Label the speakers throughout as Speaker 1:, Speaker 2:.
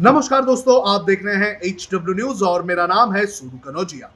Speaker 1: नमस्कार दोस्तों, आप देख रहे हैं HW न्यूज और मेरा नाम है सूरू कनौजिया।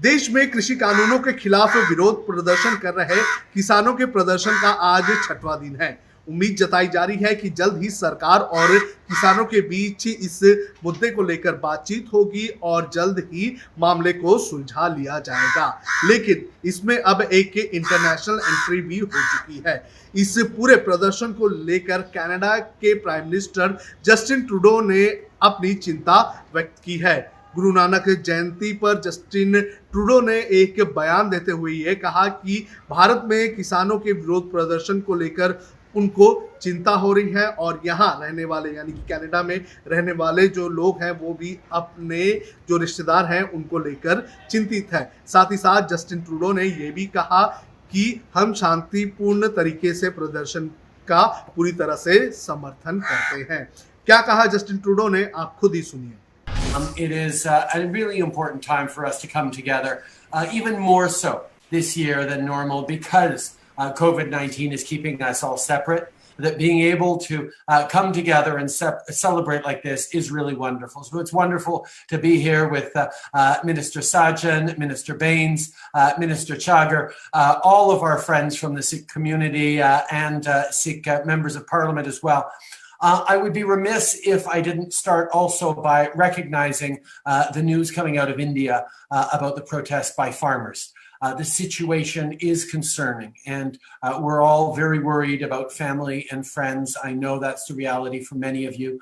Speaker 1: देश में कृषि कानूनों के खिलाफ विरोध प्रदर्शन कर रहे किसानों के प्रदर्शन का आज छठवां दिन है। उम्मीद जताई जा रही है कि जल्द ही सरकार और किसानों के बीच इस मुद्दे को लेकर बातचीत होगी और जल्द ही मामले को सुलझा लिया जाएगा। लेकिन इसमें अब एक इंटरनेशनल एंट्री भी हो चुकी है। इस पूरे प्रदर्शन को लेकर कनाडा के प्राइम मिनिस्टर जस्टिन ट्रूडो ने अपनी चिंता व्यक्त की है। गुरु नानक जयंती पर जस्टिन ट्रूडो ने एक बयान देते हुए ये कहा कि भारत में किसानों के विरोध प्रदर्शन को लेकर उनको चिंता हो रही है और यहाँ रहने वाले यानी कि कनाडा में रहने वाले जो लोग हैं वो भी अपने जो रिश्तेदार हैं उनको लेकर चिंतित है। साथ ही साथ जस्टिन ट्रूडो ने ये भी कहा कि हम शांतिपूर्ण तरीके से प्रदर्शन का पूरी तरह से समर्थन करते हैं। क्या कहा जस्टिन ट्रूडो ने, आप खुद ही सुनिए।
Speaker 2: It is a really important time for us to come together, even more so this year than normal because COVID-19 is keeping us all separate. That being able to come together and celebrate like this is really wonderful. So it's wonderful to be here with Minister Sajan, Minister Baines, Minister Chagger, all of our friends from the Sikh community and Sikh members of Parliament as well. I would be remiss if I didn't start also by recognizing the news coming out of India about the protest by farmers. The situation is concerning, and we're all very worried about family and friends. I know that's the reality for many of you.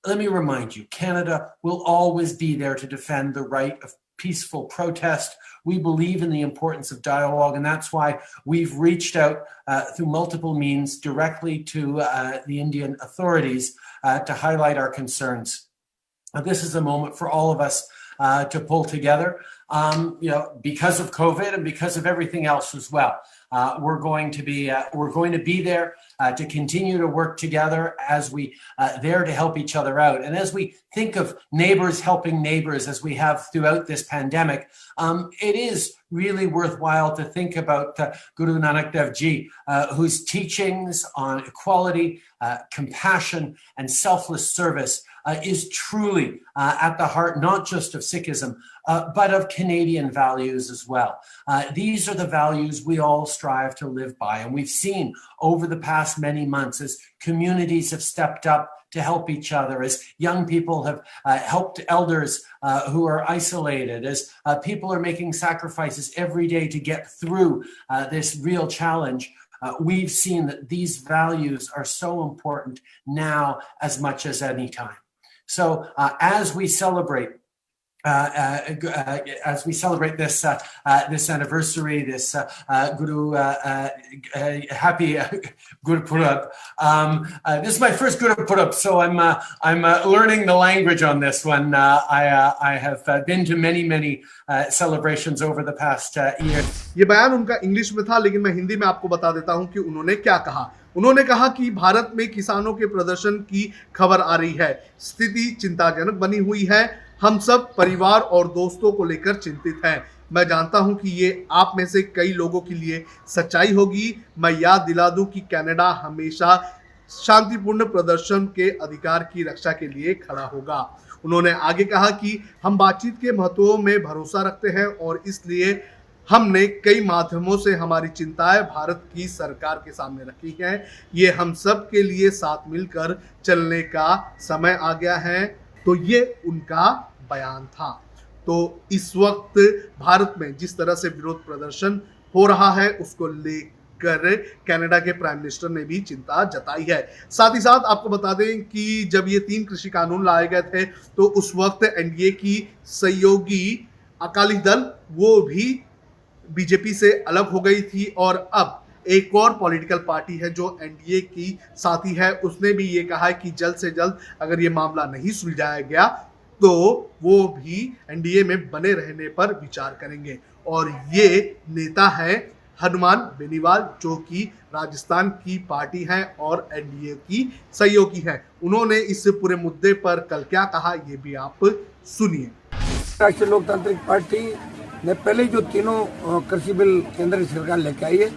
Speaker 2: Let me remind you, Canada will always be there to defend the right of peaceful protest. We believe in the importance of dialogue, and that's why we've reached out through multiple means directly to the Indian authorities to highlight our concerns. This is a moment for all of us to pull together, because of COVID and because of everything else as well. We're going to be there to continue to work together as we there to help each other out. And as we think of neighbors helping neighbors, as we have throughout this pandemic, it is really worthwhile to think about Guru Nanak Dev Ji, whose teachings on equality, compassion, and selfless service is truly at the heart, not just of Sikhism, but of Canadian values as well. These are the values we all strive to live by. And we've seen over the past many months as communities have stepped up to help each other, as young people have helped elders who are isolated, as people are making sacrifices every day to get through this real challenge. We've seen that these values are so important now as much as any time. So as we celebrate this this anniversary, this Guru happy Guru Purab. This is my first Guru Purab, so I'm learning the language on this one. I have been to many celebrations over the past year.
Speaker 1: ये बयान उनका English में था, लेकिन मैं हिंदी में आपको बता देता हूं कि उन्होंने क्या कहा। उन्होंने कहा कि भारत में किसानों के प्रदर्शन की खबर आ रही है, स्थिति चिंताजनक बनी हुई है। हम सब परिवार और दोस्तों को लेकर चिंतित हैं। मैं जानता हूं कि ये आप में से कई लोगों के लिए सच्चाई होगी। मैं याद दिला दूं कि कनाडा हमेशा शांतिपूर्ण प्रदर्शन के अधिकार की रक्षा के लिए खड़ा होगा। उन्होंने आगे कहा कि हम बातचीत के महत्व में भरोसा रखते हैं और इसलिए हमने कई माध्यमों से हमारी चिंताएं भारत की सरकार के सामने रखी हैं। ये हम सब के लिए साथ मिलकर चलने का समय आ गया है। तो ये उनका बयान था। तो इस वक्त भारत में जिस तरह से विरोध प्रदर्शन हो रहा है उसको लेकर कनाडा के प्राइम मिनिस्टर ने भी चिंता जताई है। साथ ही साथ आपको बता दें कि जब ये 3 कृषि कानून लाए गए थे तो उस वक्त एनडीए की सहयोगी अकाली दल वो भी बीजेपी से अलग हो गई थी और अब एक और पॉलिटिकल पार्टी है जो एनडीए की साथी है, उसने भी ये कहा है कि जल्द से जल्द अगर ये मामला नहीं सुलझाया गया तो वो भी एनडीए में बने रहने पर विचार करेंगे। और ये नेता है हनुमान बेनीवाल, जो कि राजस्थान की पार्टी है और एनडीए की सहयोगी है। उन्होंने इस पूरे मुद्दे पर कल क्या कहा ये भी आप सुनिए।
Speaker 3: राष्ट्रीय लोकतांत्रिक पार्टी ने पहले जो तीनों कृषि बिल केंद्र की सरकार लेके आई है,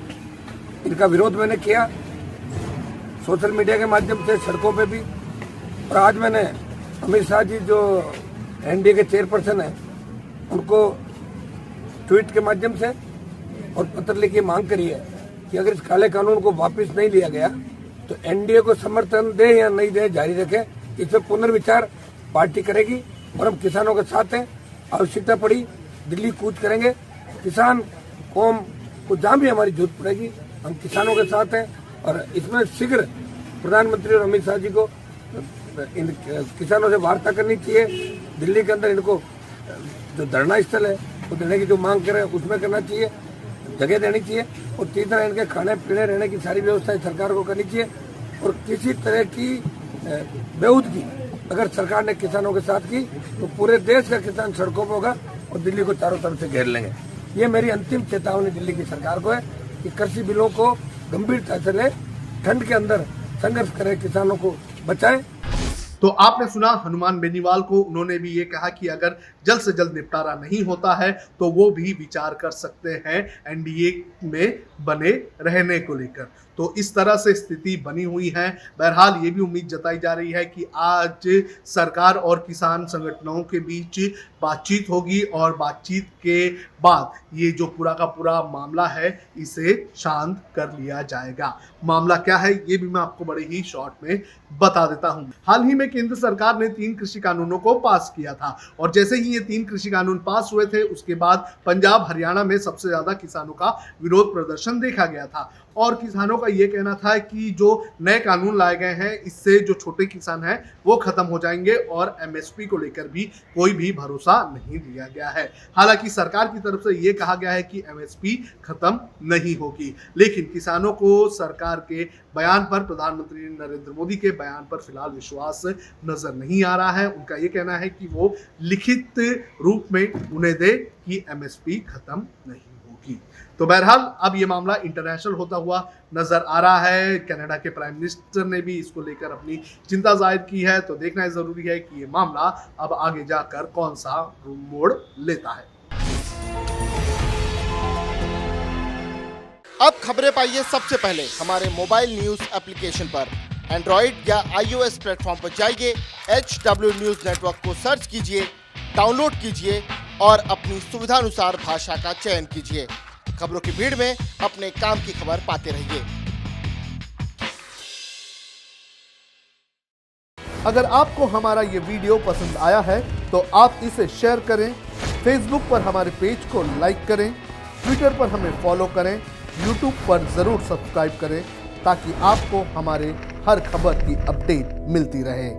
Speaker 3: इनका विरोध मैंने किया सोशल मीडिया के माध्यम से, सड़कों पे भी, और आज मैंने अमित शाह जी जो एनडीए के चेयरपर्सन हैं उनको ट्वीट के माध्यम से और पत्र लिखी मांग करी है कि अगर इस काले कानून को वापस नहीं लिया गया तो एनडीए को समर्थन दे या नहीं दे जारी रखे, इस पर पुनर्विचार पार्टी करेगी और हम किसानों के साथ हैं। आवश्यकता पड़ी दिल्ली कूच करेंगे, किसान कौम को जहां भी हमारी जरूरत पड़ेगी हम किसानों के साथ हैं। और इसमें शीघ्र प्रधानमंत्री और अमित शाह जी को इन किसानों से वार्ता करनी चाहिए। दिल्ली के अंदर इनको जो धरना स्थल है वो देने की जो मांग करें उसमें करना चाहिए, जगह देनी चाहिए। और तीसरा इनके खाने पीने रहने की सारी व्यवस्थाएं सरकार को करनी चाहिए। और किसी तरह की बेहूदगी अगर सरकार ने किसानों के साथ की तो पूरे देश का किसान सड़कों पर होगा और दिल्ली को चारों तरफ से घेर लेंगे। ये मेरी अंतिम चेतावनी दिल्ली की सरकार को है कि कृषि बिलों को गंभीरता से ले, ठंड के अंदर संघर्ष करे, किसानों को बचाएं।
Speaker 1: तो आपने सुना हनुमान बेनीवाल को। उन्होंने भी ये कहा कि अगर जल्द से जल्द निपटारा नहीं होता है तो वो भी विचार कर सकते हैं एनडीए में बने रहने को लेकर। तो इस तरह से स्थिति बनी हुई है। बहरहाल ये भी उम्मीद जताई जा रही है कि आज सरकार और किसान संगठनों के बीच बातचीत होगी और बातचीत के बाद ये जो पूरा का पूरा मामला है इसे शांत कर लिया जाएगा। मामला क्या है ये भी मैं आपको बड़े ही शॉर्ट में बता देता हूँ। हाल ही में केंद्र सरकार ने 3 कृषि कानूनों को पास किया था और जैसे ही ये 3 कृषि कानून पास हुए थे उसके बाद पंजाब हरियाणा में सबसे ज्यादा किसानों का विरोध प्रदर्शन देखा गया था। और किसानों का ये कहना था कि जो नए कानून लाए गए हैं इससे जो छोटे किसान हैं वो खत्म हो जाएंगे और एमएसपी को लेकर भी कोई भी भरोसा नहीं दिया गया है। हालांकि सरकार की तरफ से ये कहा गया है कि एमएसपी खत्म नहीं होगी, लेकिन किसानों को सरकार के बयान पर, प्रधानमंत्री नरेंद्र मोदी के बयान पर फिलहाल विश्वास नजर नहीं आ रहा है। उनका ये कहना है कि वो लिखित रूप में उन्हें दे कि एमएसपी खत्म नहीं होगी। तो बहरहाल अब ये मामला इंटरनेशनल होता हुआ नजर आ रहा है। कनाडा के प्राइम मिनिस्टर ने भी इसको लेकर अपनी चिंता जाहिर की है। तो देखना जरूरी है कि ये मामला अब आगे जाकर कौन सा मोड़ लेता है।
Speaker 4: अब खबरें पाइए सबसे पहले हमारे मोबाइल न्यूज एप्लीकेशन पर। एंड्रॉइड या iOS प्लेटफॉर्म पर जाइए, HW न्यूज नेटवर्क को सर्च कीजिए, डाउनलोड कीजिए और अपनी सुविधानुसार भाषा का चयन कीजिए। खबरों की भीड़ में अपने काम की खबर पाते रहिए।
Speaker 1: अगर आपको हमारा ये वीडियो पसंद आया है तो आप इसे शेयर करें, फेसबुक पर हमारे पेज को लाइक करें, ट्विटर पर हमें फॉलो करें, यूट्यूब पर ज़रूर सब्सक्राइब करें ताकि आपको हमारे हर खबर की अपडेट मिलती रहे।